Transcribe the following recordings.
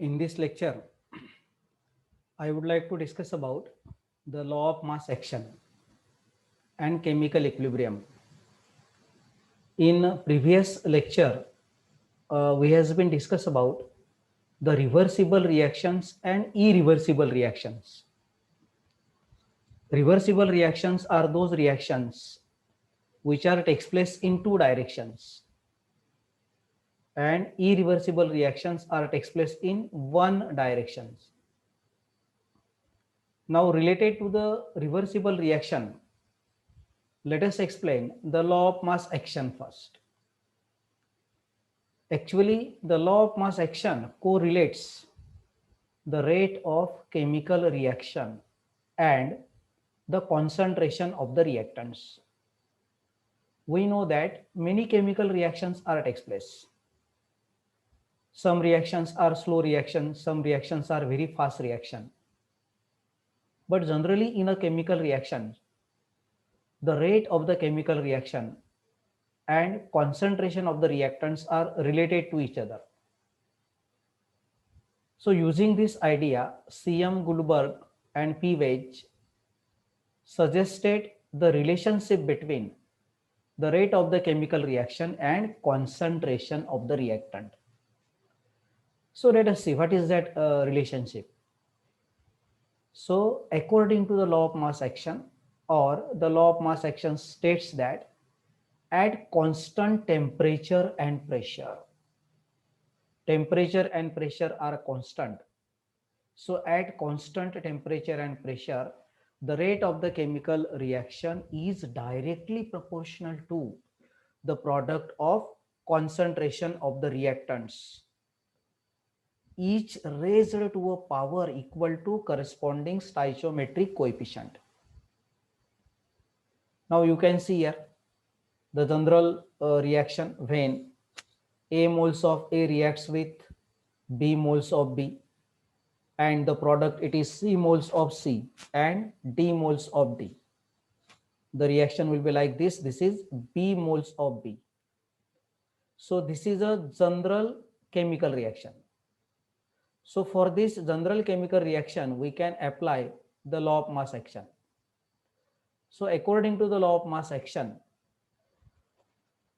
In this lecture, I would like to discuss about the law of mass action and chemical equilibrium. In previous lecture, we has been discussed about the reversible reactions and irreversible reactions. Reversible reactions are those reactions which are takes place in two directions, and irreversible reactions are takes place in one direction. Now, related to the reversible reaction, let us explain the law of mass action first. Actually, the law of mass action correlates the rate of chemical reaction and the concentration of the reactants. We know that many chemical reactions are takes place. Some reactions are slow reactions, some reactions are very fast reaction. But generally in a chemical reaction, the rate of the chemical reaction and concentration of the reactants are related to each other. So using this idea, C.M. Goldberg and P. Wedge suggested the relationship between the rate of the chemical reaction and concentration of the reactant. So let us see what is that relationship. So according to the law of mass action, or the law of mass action states that at constant temperature and pressure are constant. So at constant temperature and pressure, the rate of the chemical reaction is directly proportional to the product of concentration of the reactants, each raised to a power equal to corresponding stoichiometric coefficient. Now you can see here the general reaction when A moles of A reacts with B moles of B, and the product it is C moles of C and D moles of D. The reaction will be like this. This is B moles of B. So this is a general chemical reaction. So for this general chemical reaction, we can apply the law of mass action. So according to the law of mass action,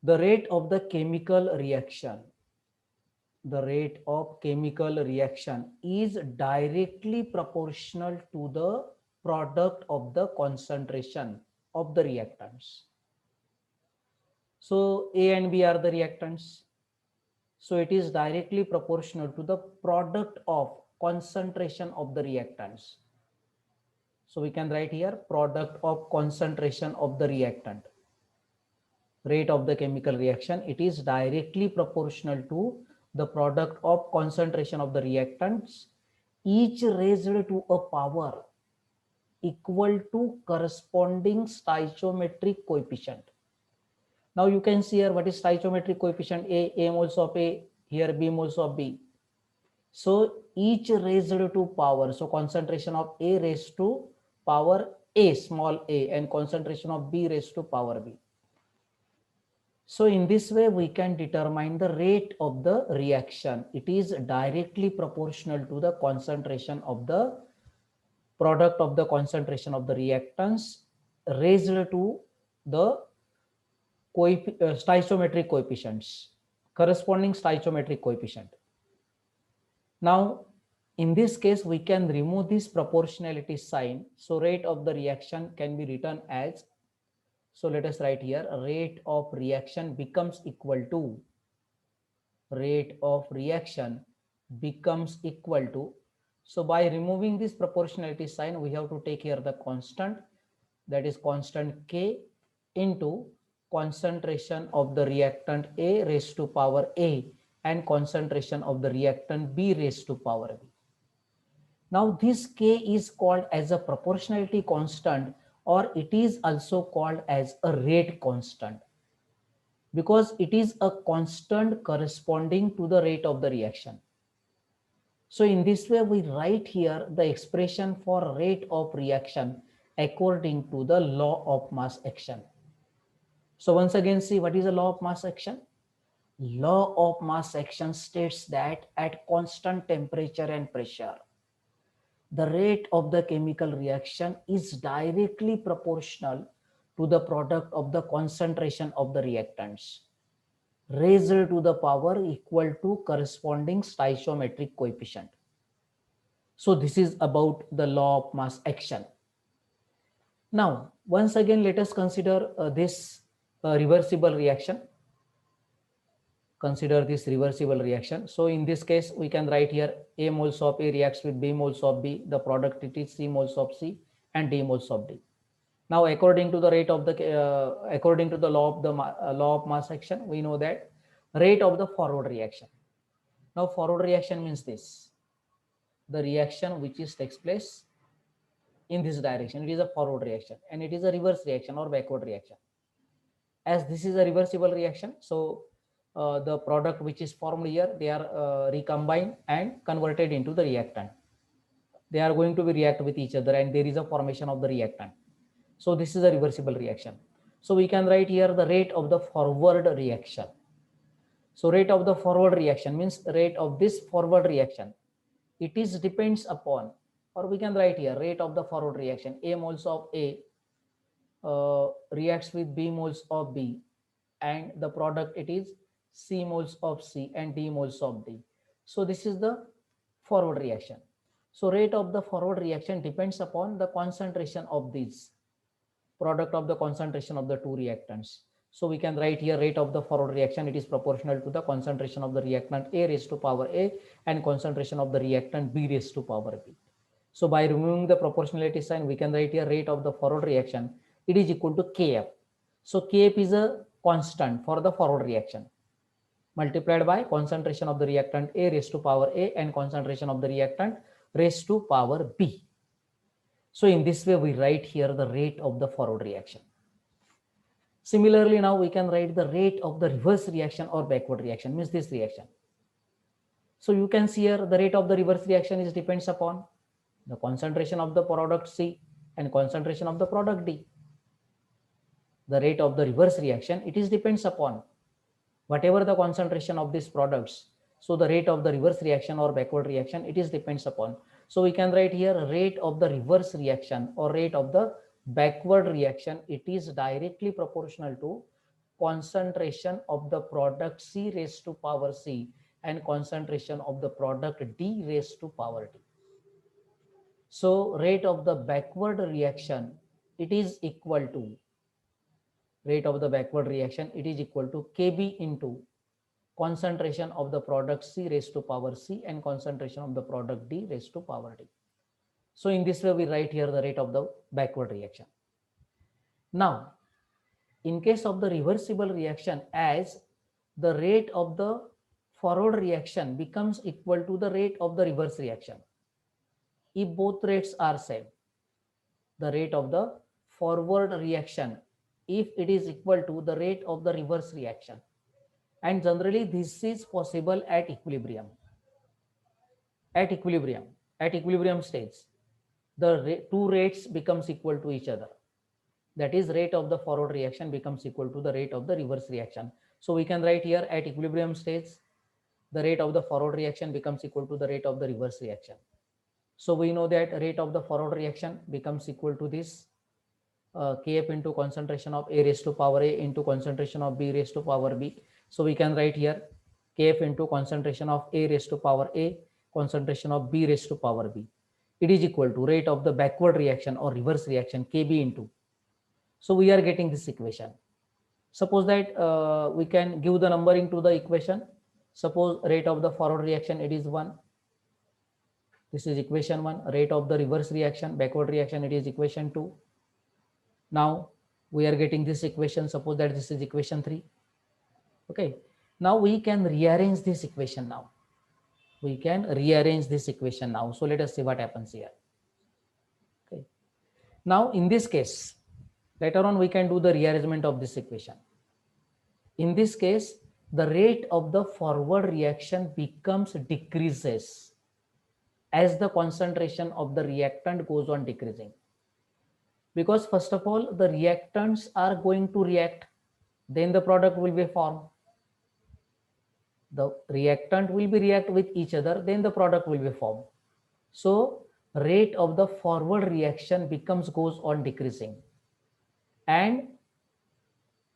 the rate of the chemical reaction is directly proportional to the product of the concentration of the reactants. So A and B are the reactants. So it is directly proportional to the product of concentration of the reactants. So we can write here product of concentration of the reactant. Rate of the chemical reaction, it is directly proportional to the product of concentration of the reactants, each raised to a power equal to corresponding stoichiometric coefficient. Now you can see here what is stoichiometric coefficient. A moles of A, here B moles of B. So each raised to power, so concentration of A raised to power A small a and concentration of B raised to power B. So in this way, we can determine the rate of the reaction. It is directly proportional to the concentration of the product of the concentration of the reactants raised to the stoichiometric coefficients, corresponding stoichiometric coefficient. Now, in this case, we can remove this proportionality sign. So rate of the reaction can be written as, so let us write here, rate of reaction becomes equal to, so by removing this proportionality sign, we have to take here the constant, that is constant K into concentration of the reactant A raised to power A and concentration of the reactant B raised to power B. Now this K is called as a proportionality constant, or it is also called as a rate constant, because it is a constant corresponding to the rate of the reaction. So in this way, we write here the expression for rate of reaction according to the law of mass action. So once again, see what is the law of mass action. Law of mass action states that at constant temperature and pressure, the rate of the chemical reaction is directly proportional to the product of the concentration of the reactants raised to the power equal to corresponding stoichiometric coefficient. So this is about the law of mass action. Now, once again, let us consider this reversible reaction. Consider this reversible reaction. So in this case, we can write here A moles of A reacts with B moles of B. The product it is C moles of C and D moles of D. Now, according to the rate of the according to the law of the law of mass action, we know that rate of the forward reaction. Now, forward reaction means this: the reaction which is takes place in this direction. It is a forward reaction, and it is a reverse reaction or backward reaction. As this is a reversible reaction, so the product which is formed here, they are recombined and converted into the reactant. They are going to be react with each other, and there is a formation of the reactant. So this is a reversible reaction. So we can write here the rate of the forward reaction. So rate of the forward reaction means rate of this forward reaction. It is depends upon, or we can write here rate of the forward reaction. A moles of A reacts with B moles of B, and the product it is C moles of C and D moles of D. So this is the forward reaction. So rate of the forward reaction depends upon the concentration of these product of the concentration of the two reactants. So we can write here rate of the forward reaction, it is proportional to the concentration of the reactant A raised to power A and concentration of the reactant B raised to power B. So by removing the proportionality sign, we can write here rate of the forward reaction, it is equal to Kf. So Kf is a constant for the forward reaction multiplied by concentration of the reactant A raised to power A and concentration of the reactant raised to power B. So in this way, we write here the rate of the forward reaction. Similarly, now we can write the rate of the reverse reaction or backward reaction, means this reaction. So you can see here the rate of the reverse reaction is depends upon the concentration of the product C and concentration of the product D. The rate of the reverse reaction, it is depends upon whatever the concentration of these products. So the rate of the reverse reaction or backward reaction, it is depends upon. So we can write here rate of the reverse reaction or rate of the backward reaction, it is directly proportional to concentration of the product C raised to power C and concentration of the product D raised to power D. So rate of the backward reaction, it is equal to rate of the backward reaction, it is equal to Kb into concentration of the product C raised to power C and concentration of the product D raised to power D. So in this way, we write here the rate of the backward reaction. Now, in case of the reversible reaction, as the rate of the forward reaction becomes equal to the rate of the reverse reaction, if both rates are same, the rate of the forward reaction, if it is equal to the rate of the reverse reaction, and generally this is possible at equilibrium. At equilibrium stage, the two rates becomes equal to each other. That is, rate of the forward reaction becomes equal to the rate of the reverse reaction. So we can write here at equilibrium stage, the rate of the forward reaction becomes equal to the rate of the reverse reaction. So we know that rate of the forward reaction becomes equal to this Kf into concentration of A raised to power A into concentration of B raised to power B. So we can write here Kf into concentration of A raised to power A, concentration of B raised to power B. It is equal to rate of the backward reaction or reverse reaction Kb into. So we are getting this equation. Suppose that we can give the numbering to the equation. Suppose rate of the forward reaction, it is 1. This is equation 1. Rate of the reverse reaction, backward reaction, it is equation 2. Now we are getting this equation. Suppose that this is equation 3. Okay. Now we can rearrange this equation now. We can rearrange this equation now. So let us see what happens here. Okay. Now in this case, later on we can do the rearrangement of this equation. In this case, the rate of the forward reaction becomes decreases as the concentration of the reactant goes on decreasing. Because first of all, the reactants are going to react, then the product will be formed. the reactant will be react with each other, then the product will be formed. So rate of the forward reaction goes on decreasing, and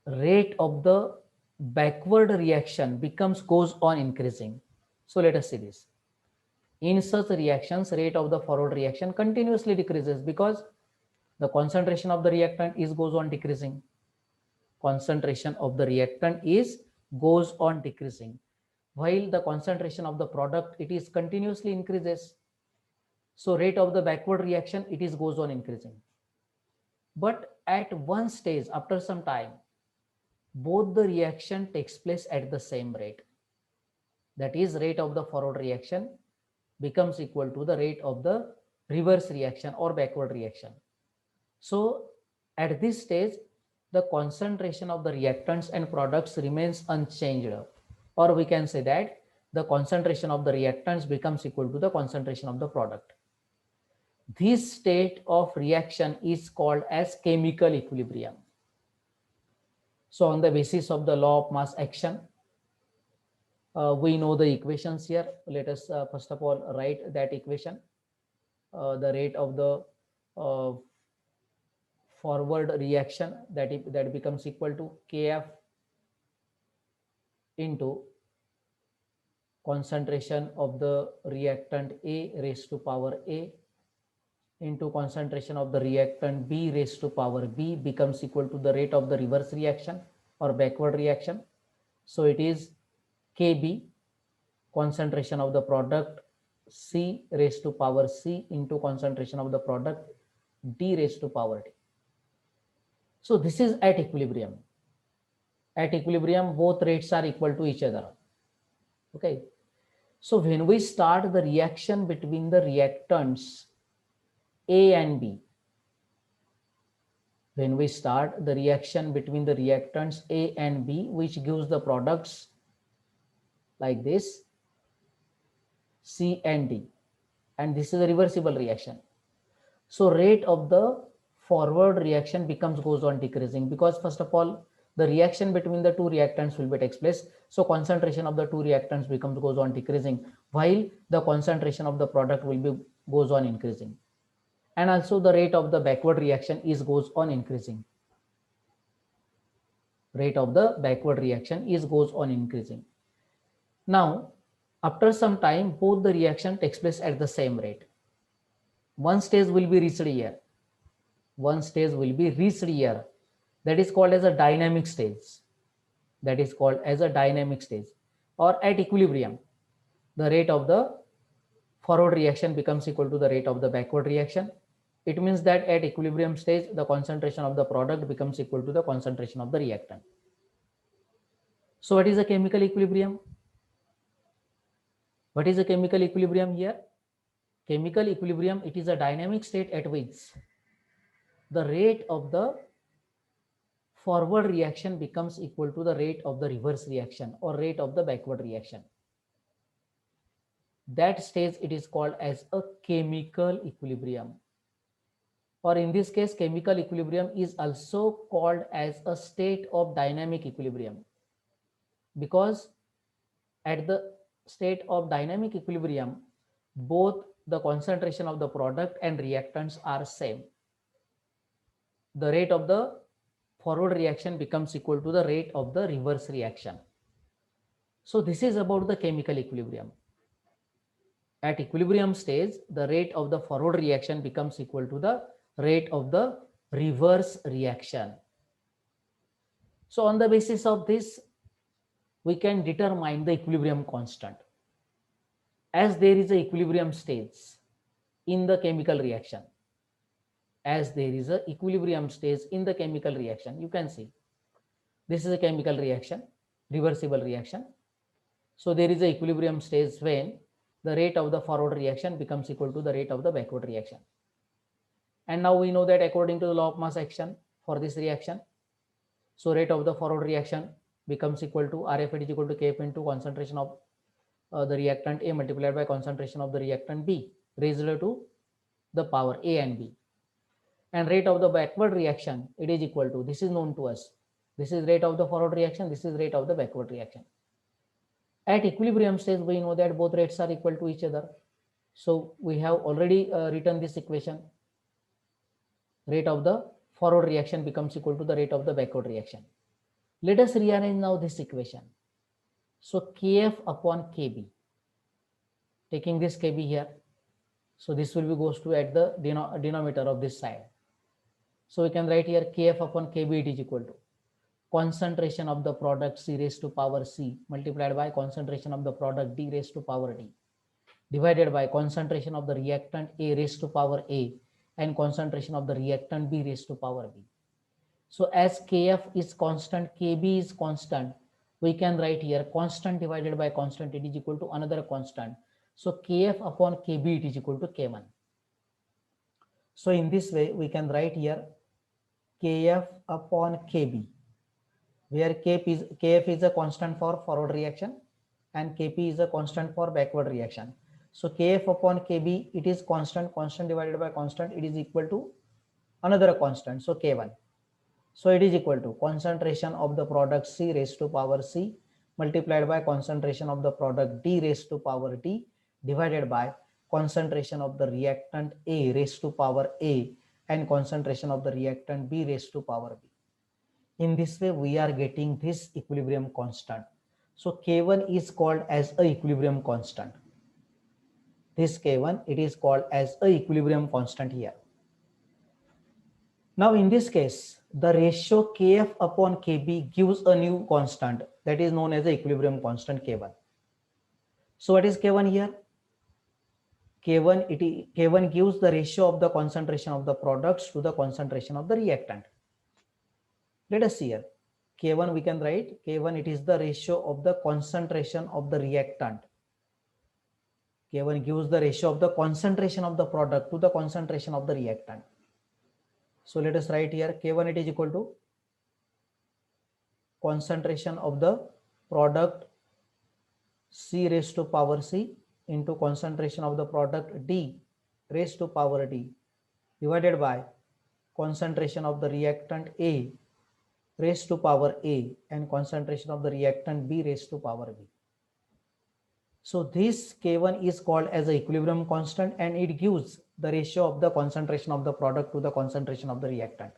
rate of the backward reaction goes on increasing. So let us see this. In such reactions, rate of the forward reaction continuously decreases because the concentration of the reactant goes on decreasing. Concentration of the reactant goes on decreasing, while the concentration of the product is continuously increases. So rate of the backward reaction goes on increasing. But at one stage, after some time, both the reaction takes place at the same rate. That is, rate of the forward reaction becomes equal to the rate of the reverse reaction or backward reaction. So at this stage, the concentration of the reactants and products remains unchanged, or we can say that the concentration of the reactants becomes equal to the concentration of the product. This state of reaction is called as chemical equilibrium. So on the basis of the law of mass action, we know the equations here. Let us first of all write that equation. The rate of the forward reaction, that becomes equal to Kf into concentration of the reactant A raised to power A into concentration of the reactant B raised to power B becomes equal to the rate of the reverse reaction or backward reaction. So it is Kb, concentration of the product C raised to power C into concentration of the product D raised to power D. So this is at equilibrium. At equilibrium, both rates are equal to each other. Okay. So when we start the reaction between the reactants A and B, when we start the reaction between the reactants A and B, which gives the products like this, C and D, and this is a reversible reaction. So rate of the forward reaction goes on decreasing because first of all, the reaction between the two reactants will be takes place. So concentration of the two reactants goes on decreasing, while the concentration of the product goes on increasing. And also the rate of the backward reaction goes on increasing. Rate of the backward reaction goes on increasing. Now, after some time, both the reaction takes place at the same rate. One stage will be reached here. One stage will be reached here. That is called as a dynamic stage. That is called as a dynamic stage. Or at equilibrium, the rate of the forward reaction becomes equal to the rate of the backward reaction. It means that at equilibrium stage, the concentration of the product becomes equal to the concentration of the reactant. So what is a chemical equilibrium? What is a chemical equilibrium here? Chemical equilibrium, it is a dynamic state at which the rate of the forward reaction becomes equal to the rate of the reverse reaction or rate of the backward reaction. That stage it is called as a chemical equilibrium. Or in this case, chemical equilibrium is also called as a state of dynamic equilibrium, because at the state of dynamic equilibrium, both the concentration of the product and reactants are same. The rate of the forward reaction becomes equal to the rate of the reverse reaction. So this is about the chemical equilibrium. At equilibrium stage, the rate of the forward reaction becomes equal to the rate of the reverse reaction. So on the basis of this, we can determine the equilibrium constant. As there is a equilibrium stage in the chemical reaction, as there is a equilibrium stage in the chemical reaction, you can see this is a chemical reaction, reversible reaction. So there is a equilibrium stage when the rate of the forward reaction becomes equal to the rate of the backward reaction. And now we know that according to the law of mass action for this reaction, so rate of the forward reaction becomes equal to RFAD is equal to Kf into concentration of the reactant A multiplied by concentration of the reactant B raised to the power A and B. And rate of the backward reaction, it is equal to, this is known to us, this is rate of the forward reaction, this is rate of the backward reaction. At equilibrium stage, we know that both rates are equal to each other. So we have already written this equation. Rate of the forward reaction becomes equal to the rate of the backward reaction. Let us rearrange now this equation. So Kf upon Kb, taking this Kb here, so this will be goes to at the denominator of this side. So we can write here Kf upon Kb, it is equal to concentration of the product C raised to power C multiplied by concentration of the product D raised to power D, divided by concentration of the reactant A raised to power A and concentration of the reactant B raised to power B. So as Kf is constant, Kb is constant, we can write here constant divided by constant, it is equal to another constant. So Kf upon Kb, it is equal to K1. So in this way, we can write here Kf upon Kb, where Kf is a constant for forward reaction and Kp is a constant for backward reaction. So Kf upon Kb, it is constant, constant divided by constant, it is equal to another constant, so K1. So it is equal to concentration of the product C raised to power C multiplied by concentration of the product D raised to power D divided by concentration of the reactant A raised to power A and concentration of the reactant B raised to power B. In this way, we are getting this equilibrium constant. So K1 is called as a equilibrium constant. This K1, it is called as a equilibrium constant here. Now in this case, the ratio Kf upon Kb gives a new constant that is known as the equilibrium constant K1. So what is K1 here? K1 gives the ratio of the concentration of the products to the concentration of the reactant. Let us see here. K1 we can write, K1 it is the ratio of the concentration of the reactant. K1 gives the ratio of the concentration of the product to the concentration of the reactant. So let us write here K1 it is equal to concentration of the product C raised to power C into concentration of the product D raised to power D divided by concentration of the reactant A raised to power A and concentration of the reactant B raised to power B. So this K1 is called as the equilibrium constant and it gives the ratio of the concentration of the product to the concentration of the reactant.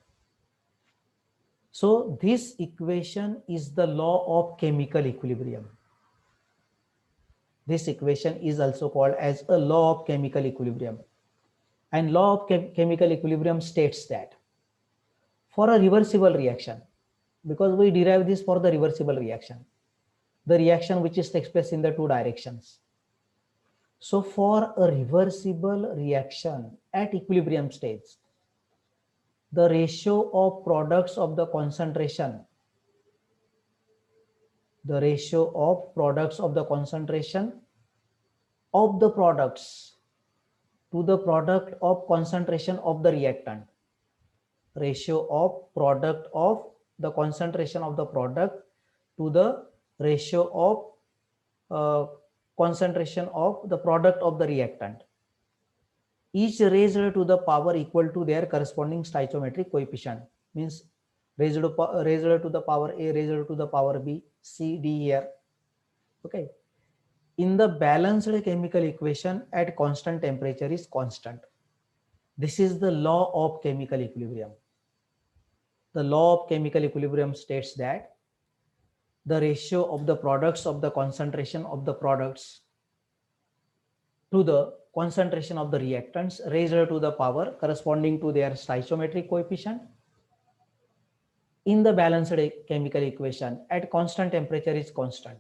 So this equation is the law of chemical equilibrium. This equation is also called as a law of chemical equilibrium. And law of chemical equilibrium states that for a reversible reaction, because we derive this for the reversible reaction, the reaction which takes place in the two directions. So for a reversible reaction at equilibrium stage, the ratio of products of the concentration, the ratio of products of the concentration of the products to the product of concentration of the reactant, ratio of product of the concentration of the product to the ratio of concentration of the product of the reactant, each raised to the power equal to their corresponding stoichiometric coefficient, means raised to the power A, raised to the power B, C, D here. Okay. In the balanced chemical equation at constant temperature is constant. This is the law of chemical equilibrium. The law of chemical equilibrium states that the ratio of the products of the concentration of the products to the concentration of the reactants raised to the power corresponding to their stoichiometric coefficient in the balanced chemical equation at constant temperature is constant.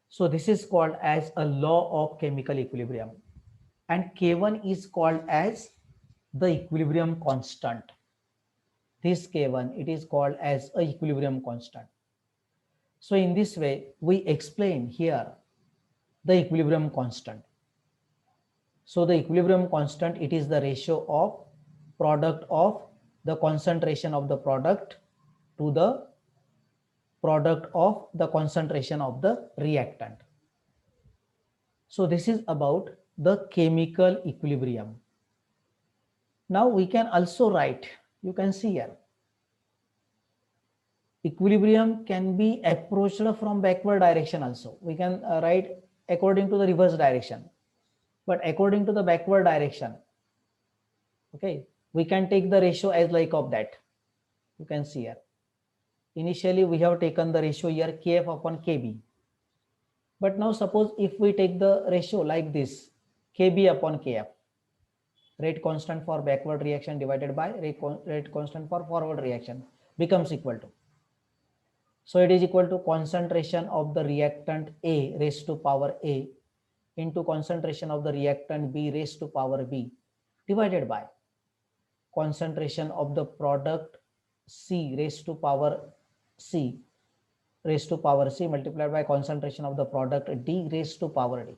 So this is called as a law of chemical equilibrium, and K1 is called as the equilibrium constant. This K1, it is called as a equilibrium constant. So in this way, we explain here the equilibrium constant. So the equilibrium constant, it is the ratio of product of the concentration of the product to the product of the concentration of the reactant. So this is about the chemical equilibrium. Now we can also write, you can see here, equilibrium can be approached from backward direction also. We can write according to the reverse direction, but according to the backward direction, okay, we can take the ratio as like of that. You can see here. Initially, we have taken the ratio here Kf upon Kb. But now suppose if we take the ratio like this, Kb upon Kf, rate constant for backward reaction divided by rate constant for forward reaction becomes equal to. So it is equal to concentration of the reactant A raised to power A into concentration of the reactant B raised to power B divided by concentration of the product C raised to power C multiplied by concentration of the product D raised to power D.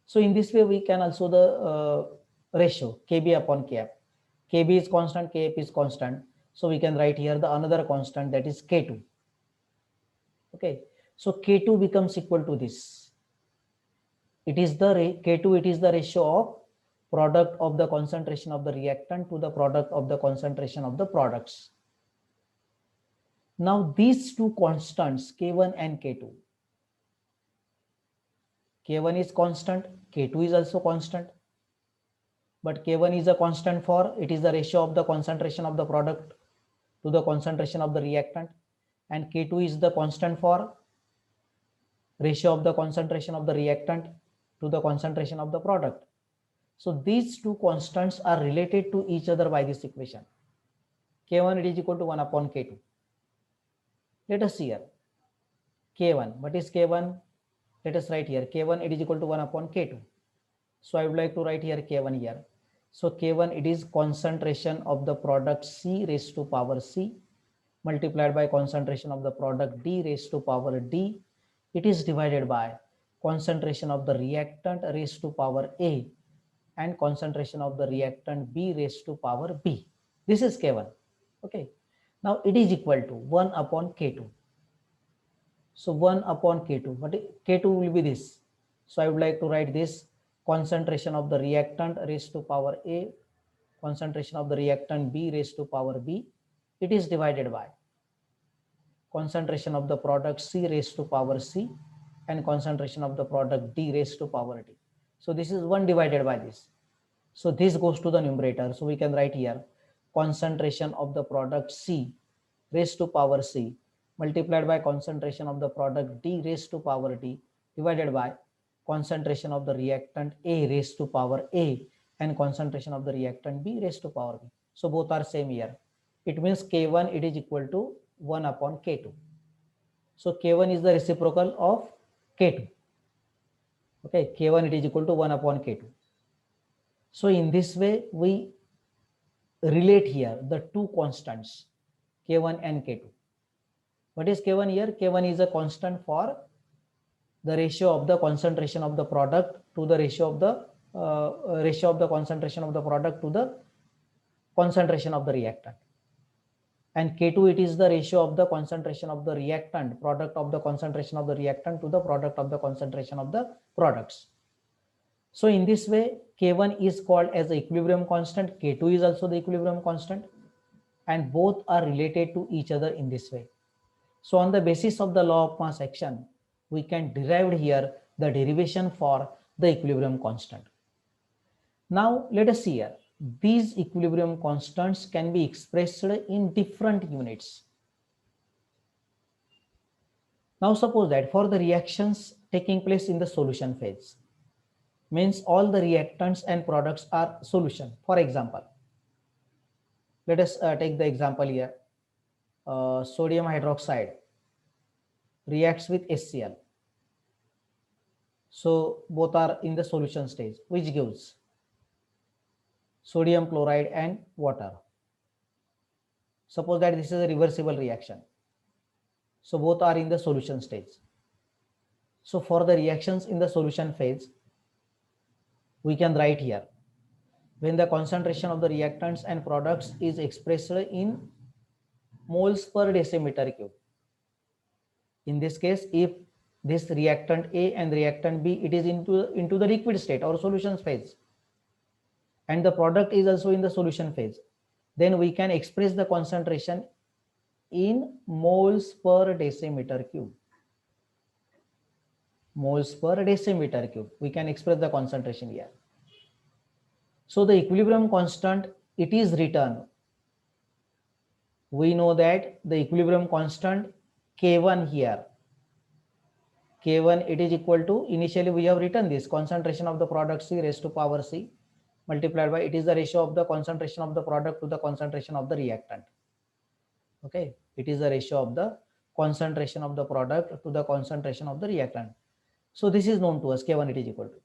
So in this way we can also the ratio Kb upon Kf. Kb is constant, Kf is constant. So we can write here the another constant, that is K2. Okay, so K2 becomes equal to this. It is the K2, it is the ratio of product of the concentration of the reactant to the product of the concentration of the products. Now these two constants K1 and K2, K1 is constant, K2 is also constant, but K1 is a constant for, it is the ratio of the concentration of the product to the concentration of the reactant, and K2 is the constant for ratio of the concentration of the reactant to the concentration of the product. So these two constants are related to each other by this equation. K1 it is equal to 1 upon K2. Let us see here. K1, what is K1? Let us write here. K1 it is equal to 1 upon K2. So I would like to write here K1 here. So K1 it is concentration of the product C raised to power C multiplied by concentration of the product D raised to power D. It is divided by concentration of the reactant raised to power A and concentration of the reactant B raised to power B. This is K1. Okay. Now it is equal to 1 upon K2. So 1 upon K2. But K2 will be this. So I would like to write this: concentration of the reactant raised to power A, concentration of the reactant B raised to power B. It is divided by concentration of the product C raised to power C and concentration of the product D raised to power D. So this is 1 divided by this. So this goes to the numerator. So we can write here concentration of the product C raised to power C multiplied by concentration of the product D raised to power D divided by concentration of the reactant A raised to power A and concentration of the reactant B raised to power B. So both are same here. It means K1 it is equal to 1 upon K2. So K1 is the reciprocal of K2. Okay, K1 it is equal to 1 upon K2. So in this way we relate here the two constants K1 and K2. What is K1 here? K1 is a constant for the ratio of the concentration of the product to the ratio of the concentration of the product to the concentration of the reactant. And K2 it is the ratio of the concentration of the reactant, product of the concentration of the reactant to the product of the concentration of the products. So in this way K1 is called as the equilibrium constant, K2 is also the equilibrium constant, and both are related to each other in this way. So on the basis of the law of mass action, we can derive here the derivation for the equilibrium constant. Now let us see here. These equilibrium constants can be expressed in different units. Now suppose that for the reactions taking place in the solution phase, means all the reactants and products are solution. For example, let us take the example here. Sodium hydroxide reacts with HCl. So both are in the solution stage, which gives sodium chloride and water. Suppose that this is a reversible reaction. So both are in the solution stage. So for the reactions in the solution phase, we can write here when the concentration of the reactants and products is expressed in moles per decimeter cube. In this case, if this reactant A and reactant B, it is into the liquid state or solution phase, and the product is also in the solution phase, then we can express the concentration in moles per decimeter cube. Moles per decimeter cube. We can express the concentration here. So the equilibrium constant, it is written. We know that the equilibrium constant K1 here. K1, it is equal to, initially we have written this concentration of the product C raised to power C multiplied by, it is the ratio of the concentration of the product to the concentration of the reactant. Okay, it is the ratio of the concentration of the product to the concentration of the reactant. So this is known to us, K1 it is equal to.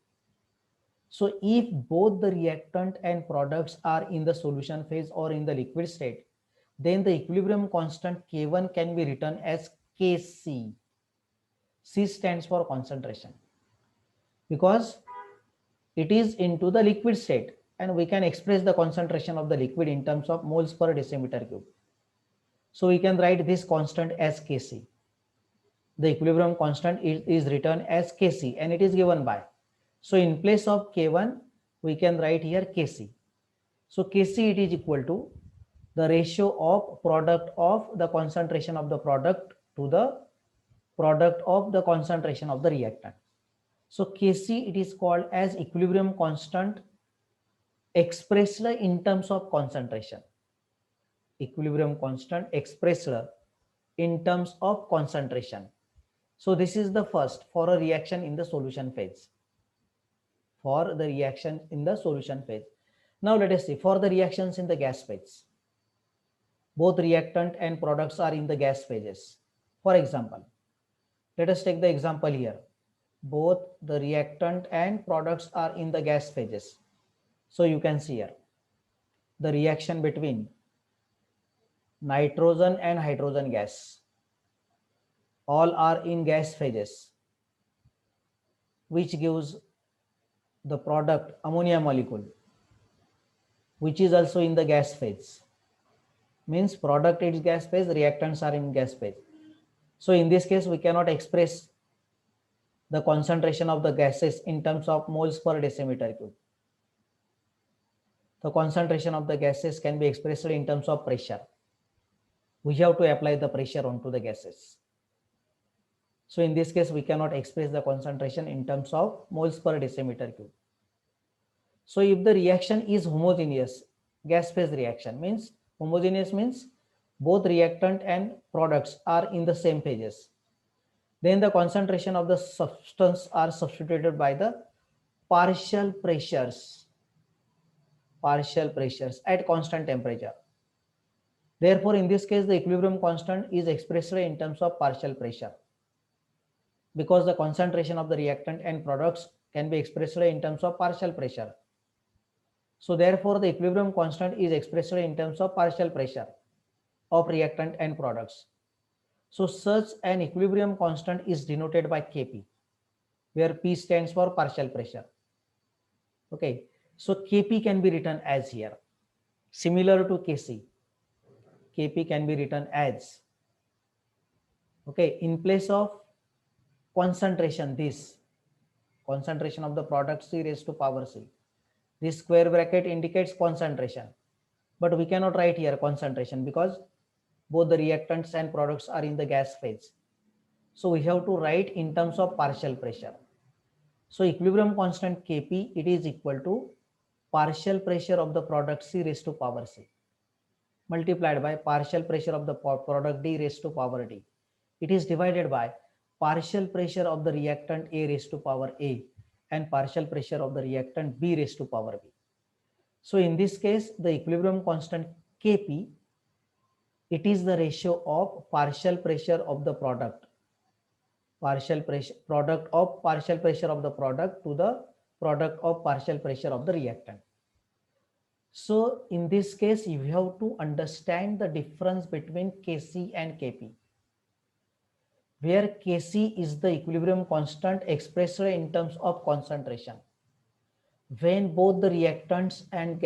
So if both the reactant and products are in the solution phase or in the liquid state, then the equilibrium constant K1 can be written as Kc. C stands for concentration because it is into the liquid state, and we can express the concentration of the liquid in terms of moles per decimeter cube. So we can write this constant as Kc. The equilibrium constant is written as Kc and it is given by. So in place of K1, we can write here Kc. So Kc, it is equal to the ratio of product of the concentration of the product to the product of the concentration of the reactant. So Kc, it is called as equilibrium constant expressed in terms of concentration. Equilibrium constant expressed in terms of concentration. So this is the first for a reaction in the solution phase. For the reaction in the solution phase. Now let us see for the reactions in the gas phase. Both reactant and products are in the gas phases. For example, let us take the example here. Both the reactant and products are in the gas phases. So you can see here the reaction between nitrogen and hydrogen gas. All are in gas phases, which gives the product ammonia molecule, which is also in the gas phase. Means product is gas phase, reactants are in gas phase. So in this case, we cannot express the concentration of the gases in terms of moles per decimeter cube. The concentration of the gases can be expressed in terms of pressure. We have to apply the pressure onto the gases. So in this case, we cannot express the concentration in terms of moles per decimeter cube. So if the reaction is homogeneous, gas phase reaction means, homogeneous means both reactant and products are in the same phases. Then the concentration of the substance are substituted by the partial pressures at constant temperature. Therefore, in this case, the equilibrium constant is expressed in terms of partial pressure, because the concentration of the reactant and products can be expressed in terms of partial pressure. So therefore, the equilibrium constant is expressed in terms of partial pressure of reactant and products. So such an equilibrium constant is denoted by Kp, where P stands for partial pressure. Okay, so Kp can be written as here, similar to Kc. Kp can be written as, okay, in place of concentration, this concentration of the product C raised to power C. This square bracket indicates concentration, but we cannot write here concentration because both the reactants and products are in the gas phase. So we have to write in terms of partial pressure. So equilibrium constant Kp, it is equal to partial pressure of the product C raised to power C multiplied by partial pressure of the product D raised to power D. It is divided by partial pressure of the reactant A raised to power A and partial pressure of the reactant B raised to power B. So in this case, the equilibrium constant Kp, it is the ratio of partial pressure of the product, partial pressure of the product to the product of partial pressure of the reactant. So in this case, you have to understand the difference between Kc and Kp, where Kc is the equilibrium constant expressed in terms of concentration when both the reactants and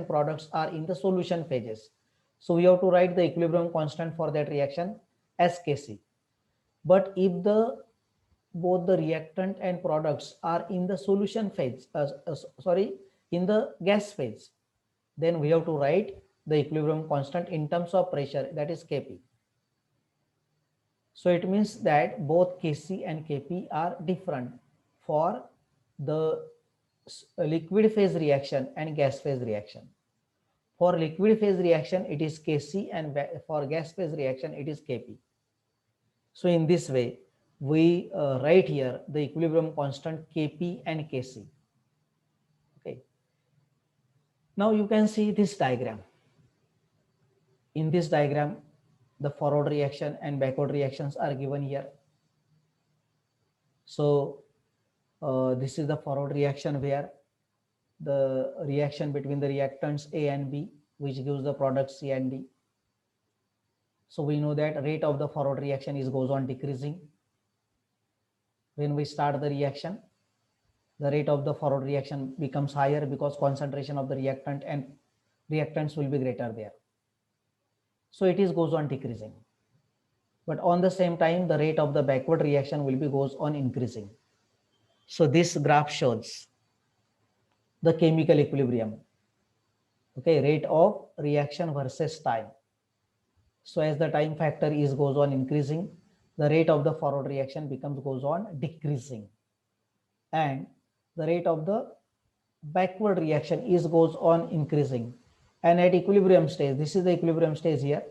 products are in the solution phases. So we have to write the equilibrium constant for that reaction as Kc. But if both the reactant and products are in the solution phase, in the gas phase, then we have to write the equilibrium constant in terms of pressure, that is Kp. So it means that both Kc and Kp are different for the liquid phase reaction and gas phase reaction. For liquid phase reaction, it is Kc, and for gas phase reaction, it is Kp. So in this way, we write here the equilibrium constant Kp and Kc. Okay. Now you can see this diagram. In this diagram, the forward reaction and backward reactions are given here. So this is the forward reaction where the reaction between the reactants A and B, which gives the product C and D. So we know that rate of the forward reaction goes on decreasing. When we start the reaction, the rate of the forward reaction becomes higher because concentration of the reactant and reactants will be greater there. So it goes on decreasing. But on the same time, the rate of the backward reaction goes on increasing. So this graph shows the chemical equilibrium. Okay, rate of reaction versus time. So as the time factor goes on increasing, the rate of the forward reaction goes on decreasing, and the rate of the backward reaction goes on increasing. And at equilibrium stage, this is the equilibrium stage here,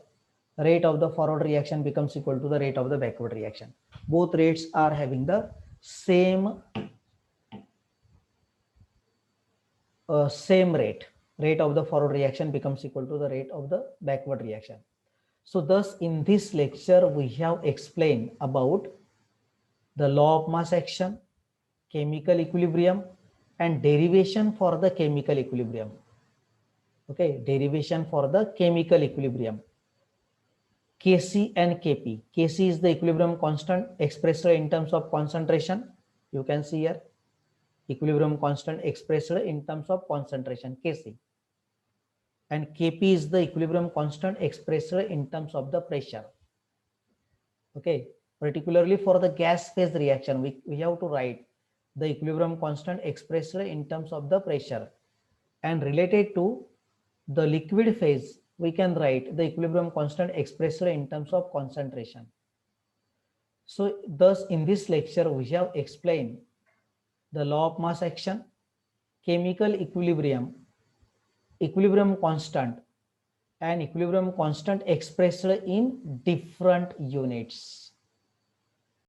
rate of the forward reaction becomes equal to the rate of the backward reaction. Both rates are having the same rate of the forward reaction becomes equal to the rate of the backward reaction. So thus in this lecture we have explained about the law of mass action, chemical equilibrium, and derivation for the chemical equilibrium. Okay, derivation for the chemical equilibrium. Kc and Kp. Kc is the equilibrium constant expressed in terms of concentration. You can see here, equilibrium constant expressed in terms of concentration, Kc. And Kp is the equilibrium constant expressed in terms of the pressure. Okay, particularly for the gas phase reaction, we have to write the equilibrium constant expressed in terms of the pressure, and related to the liquid phase, we can write the equilibrium constant expressed in terms of concentration. So thus in this lecture we have explained the law of mass action, chemical equilibrium, equilibrium constant, and equilibrium constant expressed in different units.